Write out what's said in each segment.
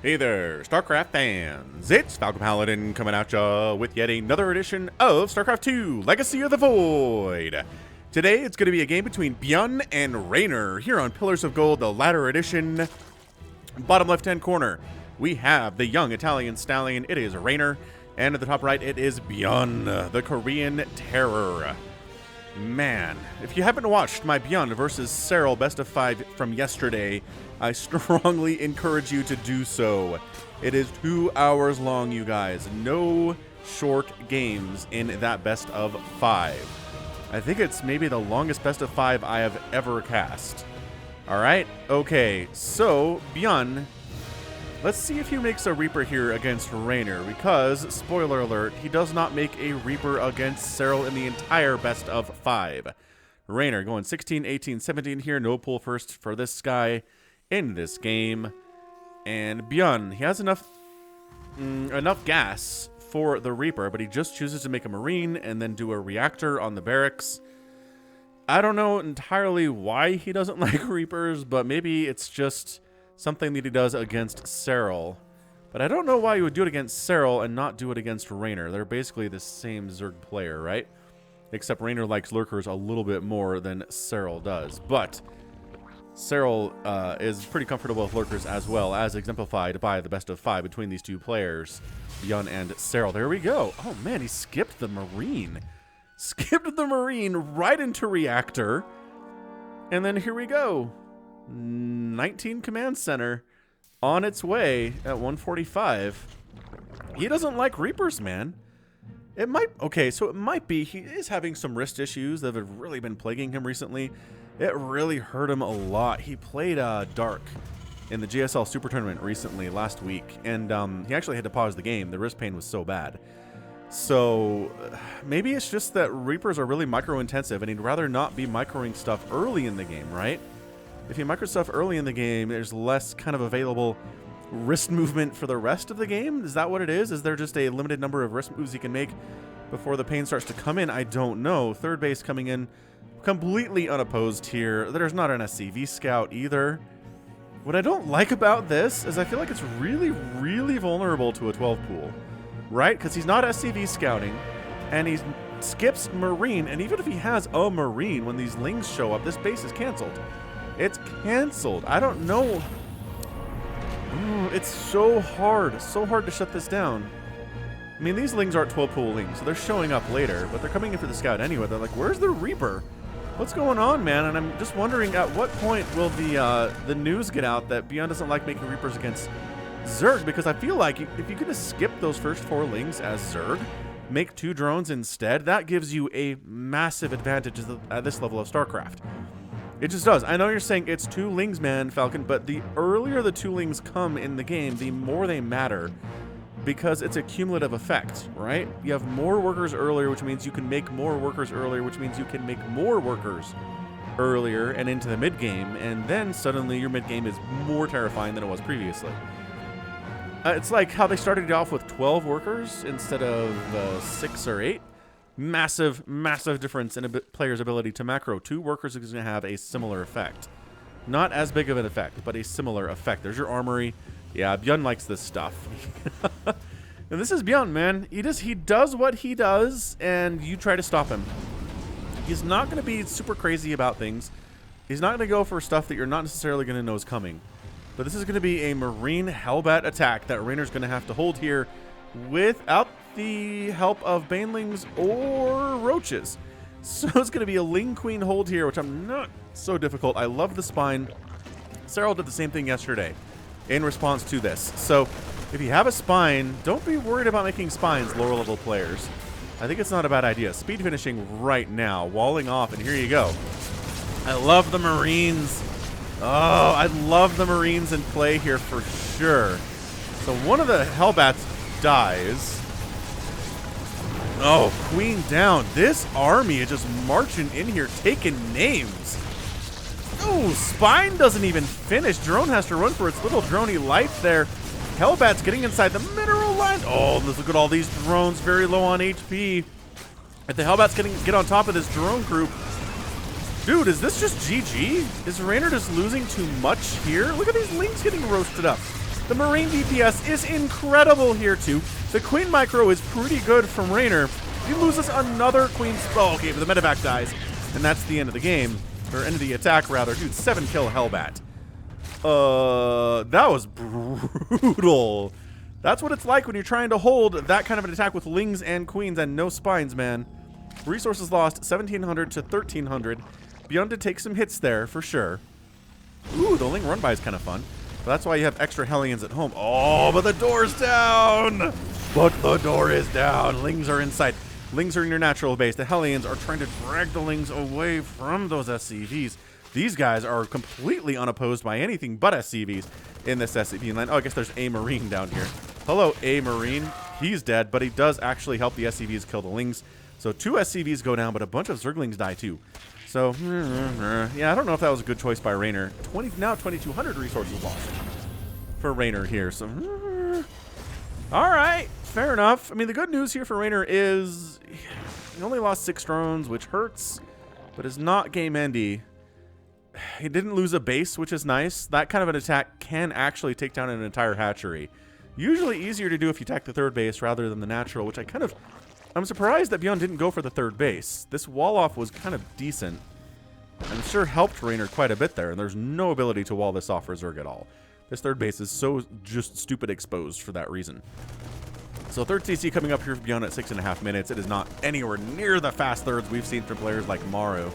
Hey there, StarCraft fans! It's Falcon Paladin coming at ya with yet another edition of StarCraft 2 Legacy of the Void. Today it's going to be a game between ByuN and Reynor here on Pillars of Gold, the latter edition. Bottom left-hand corner, we have the young Italian stallion. It is Reynor, and at the top right, it is ByuN, the Korean terror. Man, if you haven't watched my ByuN versus Serral best of 5 from yesterday, I strongly encourage you to do so. It is 2 hours long, you guys. No short games in that best of 5. I think it's maybe the longest best of 5 I have ever cast. Alright, okay, so ByuN, let's see if he makes a Reaper here against Reynor, because, spoiler alert, he does not make a Reaper against Serral in the entire best of 5. Reynor going 16, 18, 17 here, no pull first for this guy in this game. And ByuN, he has enough gas for the Reaper, but he just chooses to make a Marine and then do a reactor on the barracks. I don't know entirely why he doesn't like Reapers, but maybe it's just something that he does against Serral. But I don't know why you would do it against Serral and not do it against Reynor. They're basically the same Zerg player, right? Except Reynor likes lurkers a little bit more than Serral does. But Serral is pretty comfortable with lurkers as well, as exemplified by the best of 5 between these two players, ByuN and Serral. There we go. Oh man, he skipped the Marine. Skipped the Marine right into reactor. And then here we go. 19 command center on its way at 145. He doesn't like Reapers, man. It might, okay, so it might be he is having some wrist issues that have really been plaguing him recently. It really hurt him a lot. He played Dark in the GSL Super Tournament recently, last week, and he actually had to pause the game. The wrist pain was so bad. So maybe it's just that Reapers are really micro-intensive, and he'd rather not be microing stuff early in the game, right? If you micro stuff early in the game, there's less kind of available wrist movement for the rest of the game. Is that what it is? Is there just a limited number of wrist moves you can make before the pain starts to come in? I don't know. Third base coming in completely unopposed here. There's not an SCV scout either. What I don't like about this is I feel like it's really, really vulnerable to a 12 pool, right? Because he's not SCV scouting, and he skips Marine, and even if he has a Marine, when these Lings show up, this base is canceled. It's canceled. I don't know. Ooh, it's so hard to shut this down. I mean, these Lings aren't 12 pool Lings, so they're showing up later, but they're coming in for the scout anyway. They're like, where's the Reaper? What's going on, man? And I'm just wondering at what point will the news get out that ByuN doesn't like making Reapers against Zerg, because I feel like if you could just skip those first 4 Lings as Zerg, make 2 drones instead, that gives you a massive advantage at this level of StarCraft. It just does. I know you're saying it's 2 Lings, man, Falcon, but the earlier the 2 Lings come in the game, the more they matter, because it's a cumulative effect, right? You have more workers earlier, which means you can make more workers earlier, which means you can make more workers earlier and into the mid-game, and then suddenly your mid-game is more terrifying than it was previously. It's like how they started off with 12 workers instead of 6 or 8. Massive, massive difference in a player's ability to macro. 2 workers is going to have a similar effect. Not as big of an effect, but a similar effect. There's your armory. Yeah, ByuN likes this stuff. And this is ByuN, man. He does what he does, and you try to stop him. He's not going to be super crazy about things. He's not going to go for stuff that you're not necessarily going to know is coming. But this is going to be a Marine Hellbat attack that Reynor's going to have to hold here without the help of Banelings or Roaches. So it's going to be a Ling Queen hold here, which I'm not so difficult. I love the spine. Serral did the same thing yesterday in response to this. So if you have a spine, don't be worried about making spines, lower level players. I think it's not a bad idea. Speed finishing right now, walling off, and here you go. I love the Marines. Oh, I love the Marines in play here for sure. So one of the Hellbats dies. Oh, Queen down. This army is just marching in here, taking names. Oh, Spine doesn't even finish. Drone has to run for its little droney life there. Hellbat's getting inside the mineral line. Oh, look at all these drones, very low on HP. If the Hellbat's get on top of this drone group, dude, is this just GG? Is Reynor just losing too much here? Look at these Lings getting roasted up. The Marine DPS is incredible here, too. The Queen Micro is pretty good from Reynor. He loses another Queen... Oh, okay, but the medevac dies. And that's the end of the game. Or end of the attack, rather. Dude, 7-kill Hellbat. That was brutal. That's what it's like when you're trying to hold that kind of an attack with Lings and Queens and no spines, man. Resources lost, 1,700 to 1,300. ByuN did take some hits there, for sure. Ooh, the Ling run-by is kind of fun. But that's why you have extra Hellions at home. Oh, but the door's down! But the door is down. Lings are inside. Lings are in your natural base. The Hellions are trying to drag the Lings away from those SCVs. These guys are completely unopposed by anything but SCVs in this SCV line. Oh, I guess there's a Marine down here. Hello, a Marine. He's dead, but he does actually help the SCVs kill the Lings. So 2 SCVs go down, but a bunch of Zerglings die too. So, yeah, I don't know if that was a good choice by Reynor. Now 2,200 resources lost for Reynor here. So, all right, fair enough. I mean, the good news here for Reynor is he only lost 6 drones, which hurts, but is not game-endy. He didn't lose a base, which is nice. That kind of an attack can actually take down an entire hatchery. Usually easier to do if you attack the 3rd base rather than the natural, which I'm surprised that ByuN didn't go for the 3rd base. This wall-off was kind of decent. I'm sure helped Reynor quite a bit there, and there's no ability to wall this off for Zerg at all. This 3rd base is so just stupid exposed for that reason. So 3rd CC coming up here for ByuN at 6.5 minutes. It is not anywhere near the fast 3rds we've seen from players like Maru.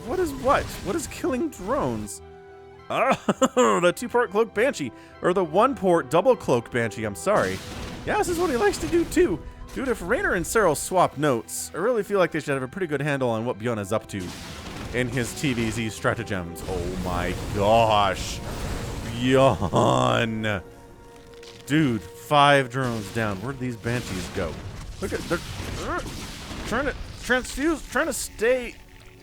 What is killing drones? Oh, the 2-port cloak Banshee, or the 1-port double cloak Banshee, I'm sorry. Yeah, this is what he likes to do too. Dude, if Reynor and Cyril swap notes, I really feel like they should have a pretty good handle on what ByuN is up to in his TVZ stratagems. Oh my gosh. ByuN. Dude, 5 drones down. Where'd these Banshees go? Look at, they're trying to transfuse, trying to stay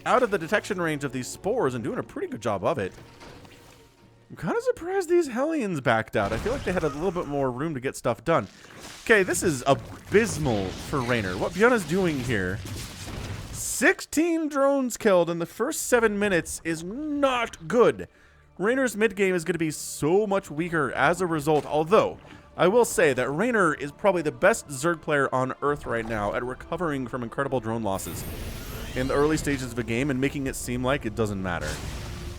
out of the detection range of these spores and doing a pretty good job of it. I'm kind of surprised these Hellions backed out. I feel like they had a little bit more room to get stuff done. Okay, this is abysmal for Reynor. What ByuN is doing here, 16 drones killed in the first 7 minutes is not good. Reynor's mid game is going to be so much weaker as a result, although I will say that Reynor is probably the best Zerg player on Earth right now at recovering from incredible drone losses in the early stages of a game and making it seem like it doesn't matter.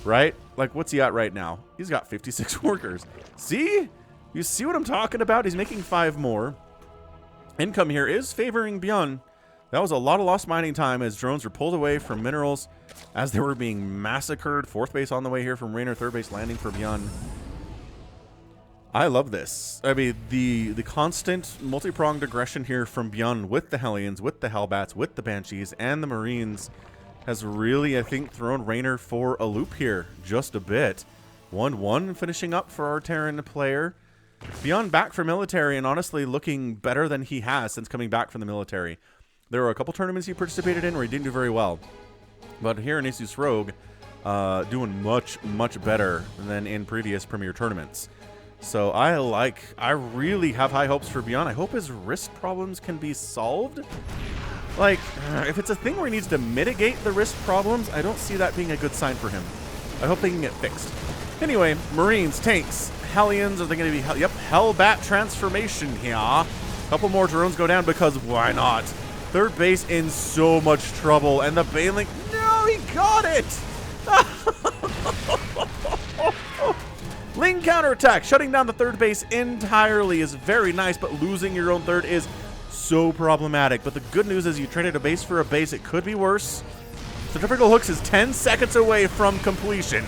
Right? Like, what's he at right now? He's got 56 workers. See? You see what I'm talking about? He's making 5 more. Income here is favoring ByuN. That was a lot of lost mining time as drones were pulled away from minerals as they were being massacred. 4th base on the way here from Reynor. 3rd base landing for ByuN. I love this. I mean, the constant multi-pronged aggression here from ByuN with the Hellions, with the Hellbats, with the Banshees, and the Marines has really, I think, thrown Reynor for a loop here just a bit. 1-1 finishing up for our Terran player. ByuN back for military and honestly looking better than he has since coming back from the military. There were a couple tournaments he participated in where he didn't do very well. But here in ASUS Rogue, doing much, much better than in previous Premier tournaments. So I really have high hopes for ByuN. I hope his wrist problems can be solved. Like, if it's a thing where he needs to mitigate the wrist problems, I don't see that being a good sign for him. I hope they can get fixed. Anyway, Marines, tanks, Hellions, are they going to be... Yep, Hellbat transformation here. Couple more drones go down because why not? 3rd base in so much trouble, and the Baneling... No, he got it! Ling counterattack, shutting down the 3rd base entirely is very nice, but losing your own 3rd is so problematic. But the good news is you traded a base for a base. It could be worse. Centrifugal Hooks is 10 seconds away from completion.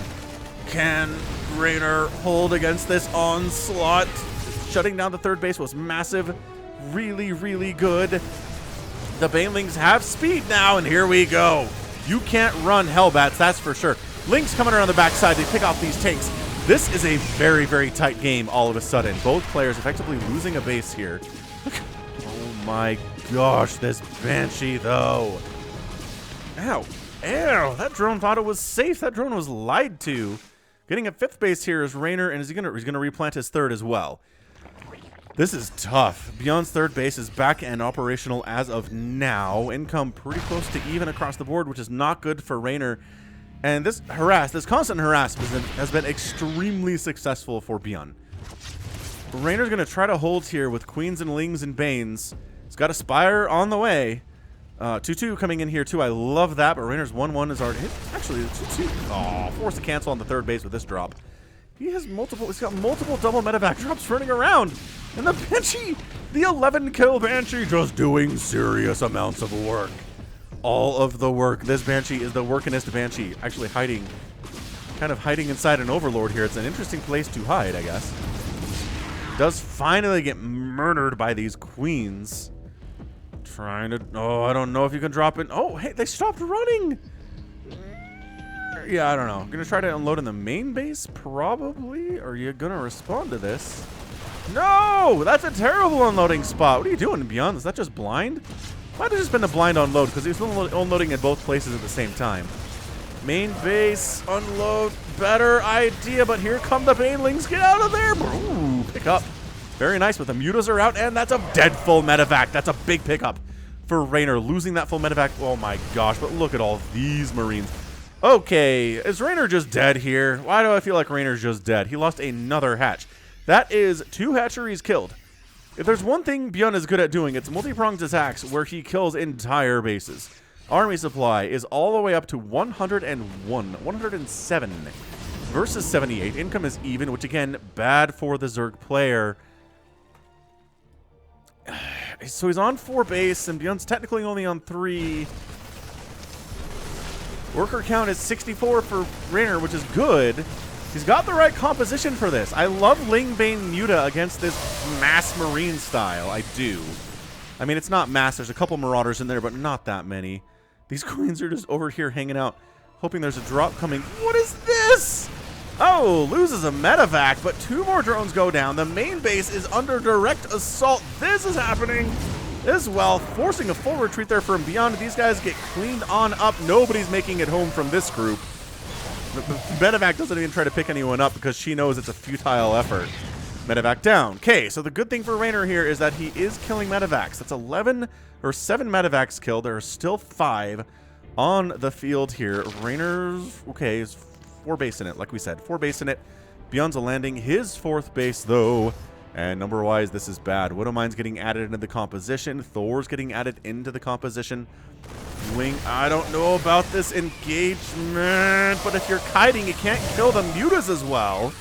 Can Reynor hold against this onslaught? Shutting down the 3rd base was massive. Really, really good. The Banelings have speed now, and here we go. You can't run Hellbats, that's for sure. Lings coming around the backside to pick off these tanks. This is a very, very tight game all of a sudden. Both players effectively losing a base here. Oh my gosh, this Banshee though. Ow. Ew, that drone thought it was safe. That drone was lied to. Getting a 5th base here is Reynor, and he's gonna replant his 3rd as well. This is tough. ByuN's 3rd base is back and operational as of now. Income pretty close to even across the board, which is not good for Reynor. And this constant harassment has been extremely successful for ByuN. Reynor's going to try to hold here with Queens and Lings and Banes. He's got a Spire on the way. 2-2 coming in here, too. I love that, but Reynor's 1-1 is already hit. Actually, 2-2. Oh, forced to cancel on the third base with this drop. He's got multiple double medevac drops running around. And the Banshee, the 11-kill Banshee, just doing serious amounts of work. All of the work. This Banshee is the workingest Banshee. Actually kind of hiding inside an Overlord here. It's an interesting place to hide, I guess. Does finally get murdered by these Queens. Trying to... Oh, I don't know if you can drop it. Oh, hey, they stopped running. Yeah, I don't know. I'm going to try to unload in the main base, probably. Are you going to respond to this? No! That's a terrible unloading spot. What are you doing, ByuN? Is that just blind? Might have just been a blind unload, because he's unloading in both places at the same time. Main base, unload, better idea, but here come the Banelings. Get out of there! Ooh, pick up. Very nice, but the mutas are out, and that's a dead full medevac. That's a big pickup for Reynor, losing that full medevac. Oh my gosh, but look at all these Marines. Okay, is Reynor just dead here? Why do I feel like Reynor's just dead? He lost another hatch. That is 2 hatcheries killed. If there's one thing ByuN is good at doing, it's multi-pronged attacks where he kills entire bases. Army supply is all the way up to 107 versus 78. Income is even, which again, bad for the Zerg player. So he's on 4 base, and ByuN's technically only on 3. Worker count is 64 for Reynor, which is good. He's got the right composition for this. I love Ling Bane Muta against this mass Marine style. I do. I mean, it's not mass. There's a couple Marauders in there, but not that many. These Queens are just over here hanging out, hoping there's a drop coming. What is this? Oh, loses a medevac, but 2 more drones go down. The main base is under direct assault. This is happening as well, forcing a full retreat there from ByuN. These guys get cleaned on up. Nobody's making it home from this group. The medevac doesn't even try to pick anyone up because she knows it's a futile effort. Medevac down. Okay, so the good thing for Reynor here is that he is killing medevacs. That's 7 medevacs killed. There are still 5 on the field here. Reynor's, okay, is 4 base in it, like we said. 4 base in it. ByuN's landing his 4th base, though. And number-wise, this is bad. Widowmine's getting added into the composition. Thor's getting added into the composition. Wing, I don't know about this engagement, but if you're kiting, you can't kill the mutas as well.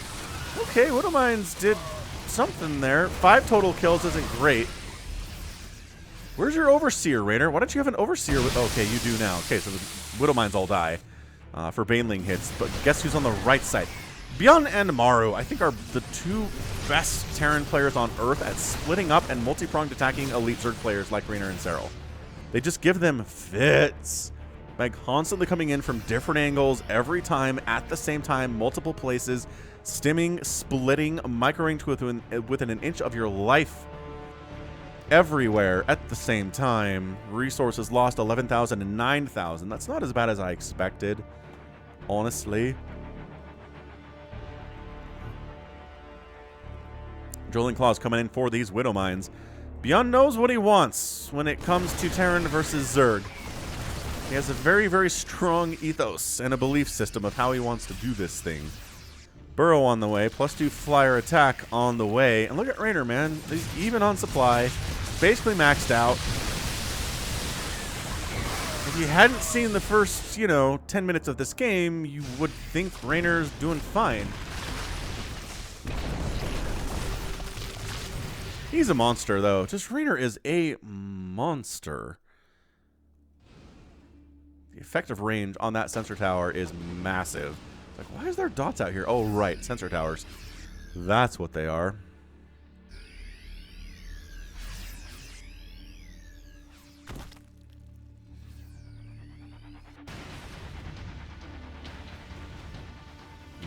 Okay, Widowmines did something there. 5 total kills isn't great. Where's your Overseer, Reynor? Why don't you have an Overseer with... Okay, you do now. Okay, so the Widowmines all die for Baneling hits, but guess who's on the right side? ByuN and Maru, I think, are the 2 best Terran players on Earth at splitting up and multi-pronged attacking elite Zerg players like Reynor and Serral. They just give them fits by constantly coming in from different angles every time at the same time, multiple places, stimming, splitting, micro-range within an inch of your life everywhere at the same time. Resources lost 11,000 and 9,000. That's not as bad as I expected, honestly. Drilling Claws coming in for these Widowmines. ByuN knows what he wants when it comes to Terran versus Zerg. He has a very, very strong ethos and a belief system of how he wants to do this thing. Burrow on the way, +2 flyer attack on the way. And look at Reynor, man. He's even on supply. Basically maxed out. If you hadn't seen the first, 10 minutes of this game, you would think Reynor's doing fine. He's a monster, though. Just Reynor is a monster. The effective range on that sensor tower is massive. It's like, why is there dots out here? Oh, right. Sensor towers. That's what they are.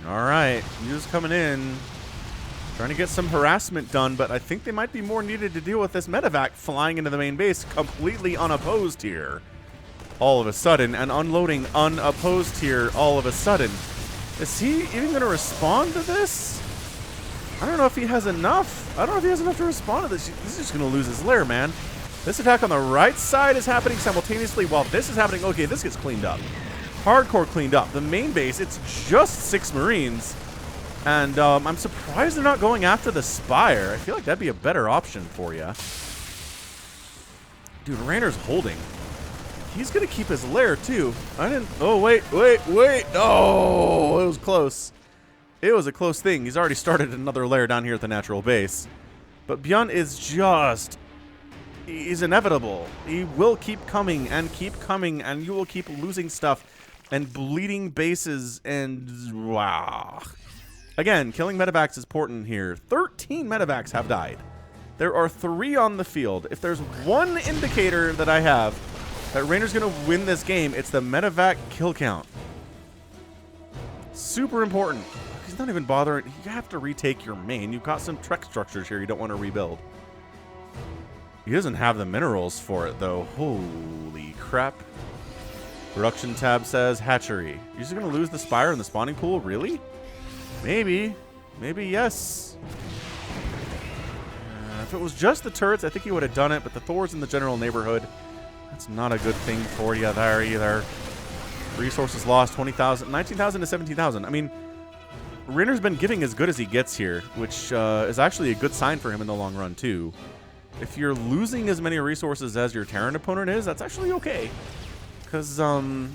All right. News coming in. Trying to get some harassment done, but I think they might be more needed to deal with this medevac flying into the main base completely unopposed here. All of a sudden, and unloading unopposed here all of a sudden. Is he even going to respond to this? I don't know if he has enough. I don't know if he has enough to respond to this. This is just going to lose his lair, man. This attack on the right side is happening simultaneously while this is happening. Okay, this gets cleaned up. Hardcore cleaned up. The main base, it's just 6 Marines. And I'm surprised they're not going after the Spire. I feel like that'd be a better option for you. Dude, Reynor's holding. He's going to keep his lair, too. I didn't... Oh, wait. Oh, it was close. It was a close thing. He's already started another lair down here at the natural base. But ByuN is just... He's inevitable. He will keep coming, and you will keep losing stuff and bleeding bases, and... Wow. Again, killing medevacs is important here. 13 medevacs have died. There are 3 on the field. If there's one indicator that I have that Reynor's going to win this game, it's the medevac kill count. Super important. He's not even bothering. You have to retake your main. You've got some Trek structures here you don't want to rebuild. He doesn't have the minerals for it, though. Holy crap. Production tab says hatchery. You're just going to lose the Spire in the spawning pool? Really? Maybe. Maybe yes. If it was just the turrets, I think he would have done it, but the Thor's in the general neighborhood. That's not a good thing for you there either. Resources lost, 20,000, 19,000 to 17,000. I mean, Reynor's been giving as good as he gets here, which is actually a good sign for him in the long run, too. If you're losing as many resources as your Terran opponent is, that's actually okay. Because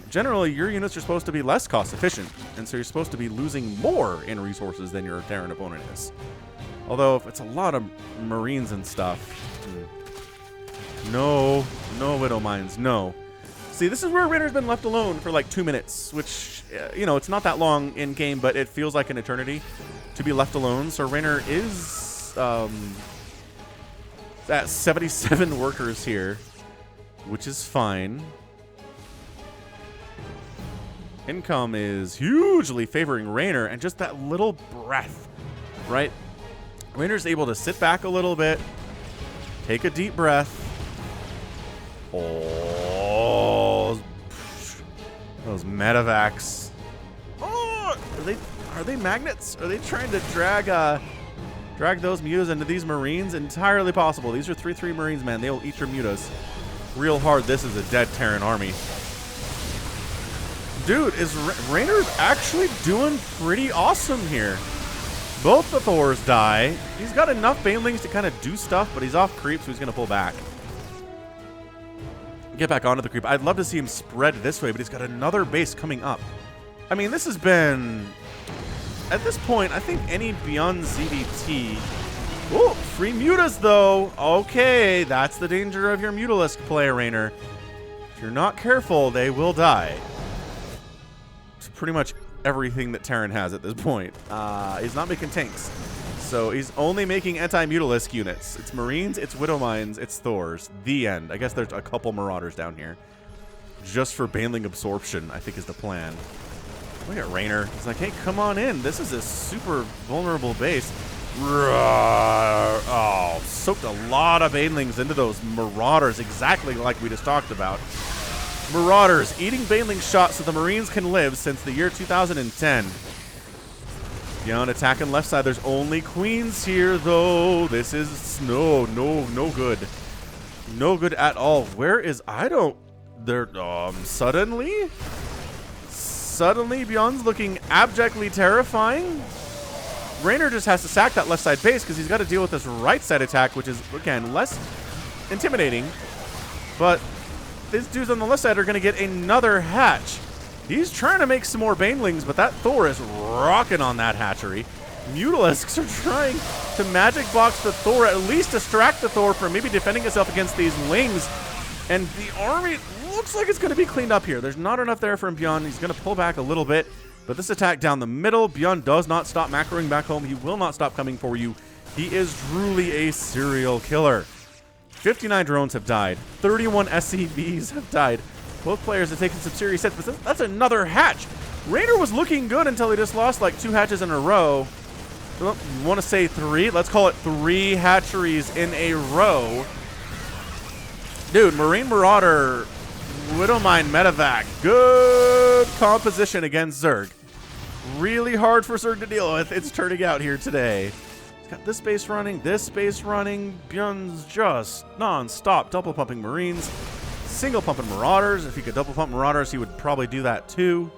generally, your units are supposed to be less cost efficient, and so you're supposed to be losing more in resources than your Terran opponent is. Although, if it's a lot of Marines and stuff... No Widow Mines, no. See, this is where Reynor's been left alone for like 2 minutes, which, you know, it's not that long in game, but it feels like an eternity to be left alone. So Reynor is at 77 workers here, which is fine. Income is hugely favoring Reynor, and just that little breath, right? Reynor's able to sit back a little bit, take a deep breath. Oh, those medevacs. Oh, are they magnets? Are they trying to drag those mutas into these Marines? Entirely possible. These are 3/3 Marines, man. They'll eat your mutas real hard. This is a dead Terran army. Dude, is Reynor actually doing pretty awesome here? Both the Thors die. He's got enough Banelings to kind of do stuff, but he's off creep, so he's going to pull back. Get back onto the creep. I'd love to see him spread this way, but he's got another base coming up. I mean, this has been... At this point, I think any ByuN ZBT... Oh, free mutas, though. Okay, that's the danger of your Mutalisk play, Reynor. If you're not careful, they will die. It's pretty much everything that Terran has at this point. He's not making tanks. So he's only making anti-Mutalisk units. It's Marines, it's Widow Mines, it's Thors. The end. I guess there's a couple Marauders down here. Just for Baneling absorption, I think is the plan. Look at Reynor. He's like, hey, come on in. This is a super vulnerable base. Oh, soaked a lot of Banelings into those Marauders, exactly like we just talked about. Marauders eating Baneling shots so the Marines can live since the year 2010. ByuN attacking left side. There's only queens here, though. This is no good. No good at all. Where is... I don't... They're... Suddenly ByuN's looking abjectly terrifying. Reynor just has to sack that left side base because he's got to deal with this right side attack, which is, again, less intimidating. But these dudes on the left side are going to get another hatch. He's trying to make some more Banelings, but that Thor is rocking on that hatchery. Mutalisks are trying to magic box the Thor, at least distract the Thor from maybe defending itself against these Lings. And the army looks like it's going to be cleaned up here. There's not enough there from ByuN. He's going to pull back a little bit. But this attack down the middle, ByuN does not stop macroing back home. He will not stop coming for you. He is truly a serial killer. 59 drones have died. 31 SCVs have died. Both players have taken some serious hits, but that's another hatch. Reynor was looking good until he just lost like 2 hatches in a row. Well, you want to say 3? Let's call it 3 hatcheries in a row. Dude, Marine Marauder, Widowmine Medevac. Good composition against Zerg. Really hard for Zerg to deal with. It's turning out here today. He's got this base running, this base running. ByuN's just non-stop double pumping Marines. Single pumping Marauders. If he could double pump Marauders, he would probably do that too.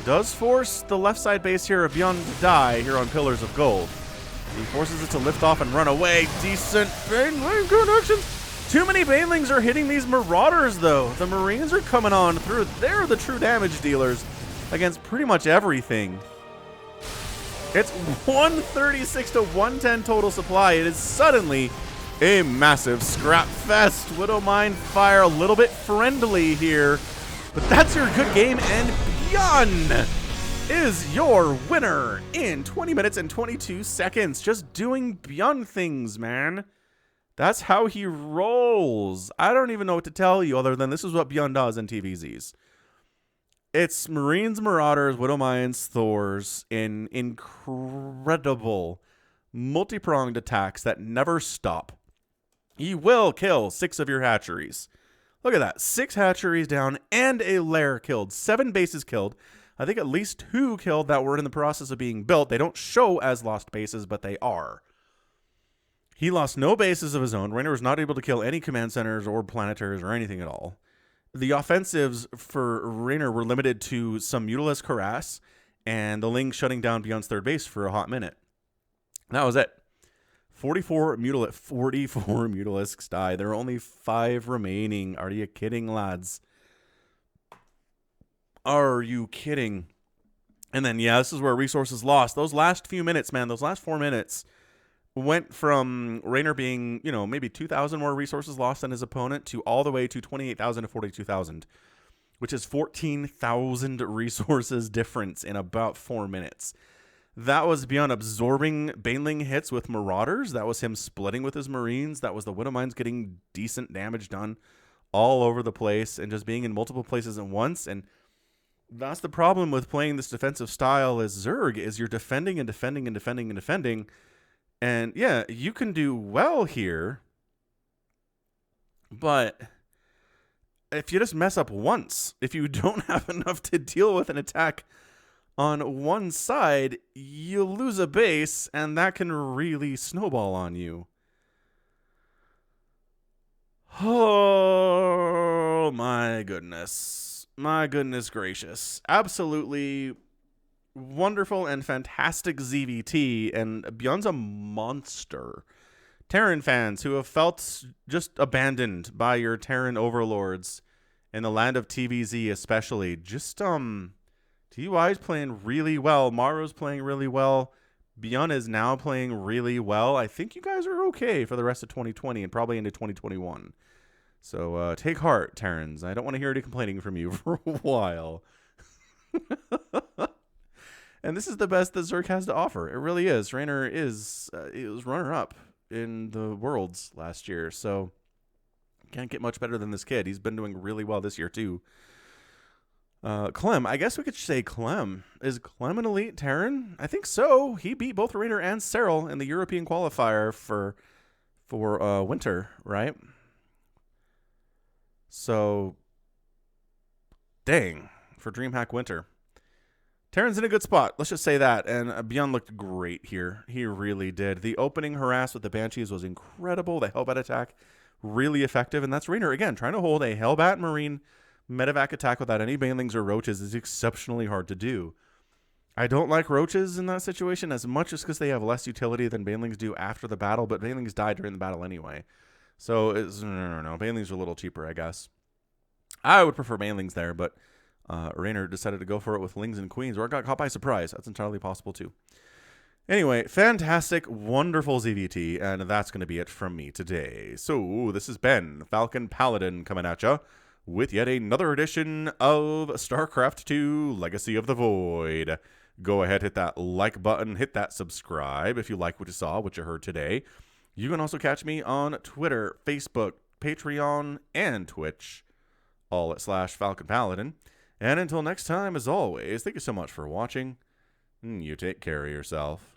Does force the left side base here of ByuN to die here on Pillars of Gold. He forces it to lift off and run away. Decent Baneling connections. Too many Banelings are hitting these Marauders, though. The Marines are coming on through. They're the true damage dealers against pretty much everything. It's 136 to 110 total supply. It is suddenly a massive scrap fest. Widowmine fire a little bit friendly here. But that's your good game, and ByuN is your winner in 20 minutes and 22 seconds. Just doing ByuN things, man. That's how he rolls. I don't even know what to tell you other than this is what ByuN does in TVZs. It's Marines, Marauders, Widowmines, Thors in incredible multi-pronged attacks that never stop. He will kill 6 of your hatcheries. Look at that. 6 hatcheries down and a lair killed. 7 bases killed. I think at least 2 killed that were in the process of being built. They don't show as lost bases, but they are. He lost no bases of his own. Reynor was not able to kill any command centers or planetaries or anything at all. The offensives for Reynor were limited to some Mutalisk harass and the Ling shutting down ByuN's third base for a hot minute. That was it. 44 Mutalisks die. There are only 5 remaining. Are you kidding, lads? Are you kidding? And then, yeah, this is where resources lost. Those last few minutes, man, those last 4 minutes went from Reynor being, you know, maybe 2,000 more resources lost than his opponent to all the way to 28,000 to 42,000, which is 14,000 resources difference in about 4 minutes. That was ByuN absorbing Baneling hits with Marauders. That was him splitting with his Marines. That was the Widowmines getting decent damage done all over the place and just being in multiple places at once. And that's the problem with playing this defensive style as Zerg, is you're defending and defending and defending and defending. And yeah, you can do well here, but if you just mess up once, if you don't have enough to deal with an attack on one side, you lose a base, and that can really snowball on you. Oh, my goodness. My goodness gracious. Absolutely wonderful and fantastic ZVT, and ByuN's a monster. Terran fans who have felt just abandoned by your Terran overlords in the land of TVZ especially, just TY's playing really well. Maro's playing really well. ByuN is now playing really well. I think you guys are okay for the rest of 2020 and probably into 2021. So take heart, Terrans. I don't want to hear any complaining from you for a while. And this is the best that Zerg has to offer. It really is. Reynor is it was runner-up in the Worlds last year, so can't get much better than this kid. He's been doing really well this year, too. Clem, I guess we could say Clem. Is Clem an elite Terran? I think so. He beat both Reynor and Cyril in the European qualifier for Winter, right? So, dang, for DreamHack Winter. Terran's in a good spot. Let's just say that. And ByuN looked great here. He really did. The opening harass with the Banshees was incredible. The Hellbat attack, really effective. And that's Reynor, again, trying to hold a Hellbat Marine medevac attack without any Banelings or Roaches is exceptionally hard to do. I don't like Roaches in that situation as much as because they have less utility than Banelings do after the battle, but Banelings die during the battle anyway. So, no. Banelings are a little cheaper, I guess. I would prefer Banelings there, but Reynor decided to go for it with Lings and Queens, or it got caught by surprise. That's entirely possible, too. Anyway, fantastic, wonderful ZVT, and that's going to be it from me today. So, this has been Falcon Paladin coming at ya with yet another edition of StarCraft 2 Legacy of the Void. Go ahead, hit that like button, hit that subscribe if you like what you saw, what you heard today. You can also catch me on Twitter, Facebook, Patreon, and Twitch, all at /Falcon Paladin. And until next time, as always, thank you so much for watching. You take care of yourself.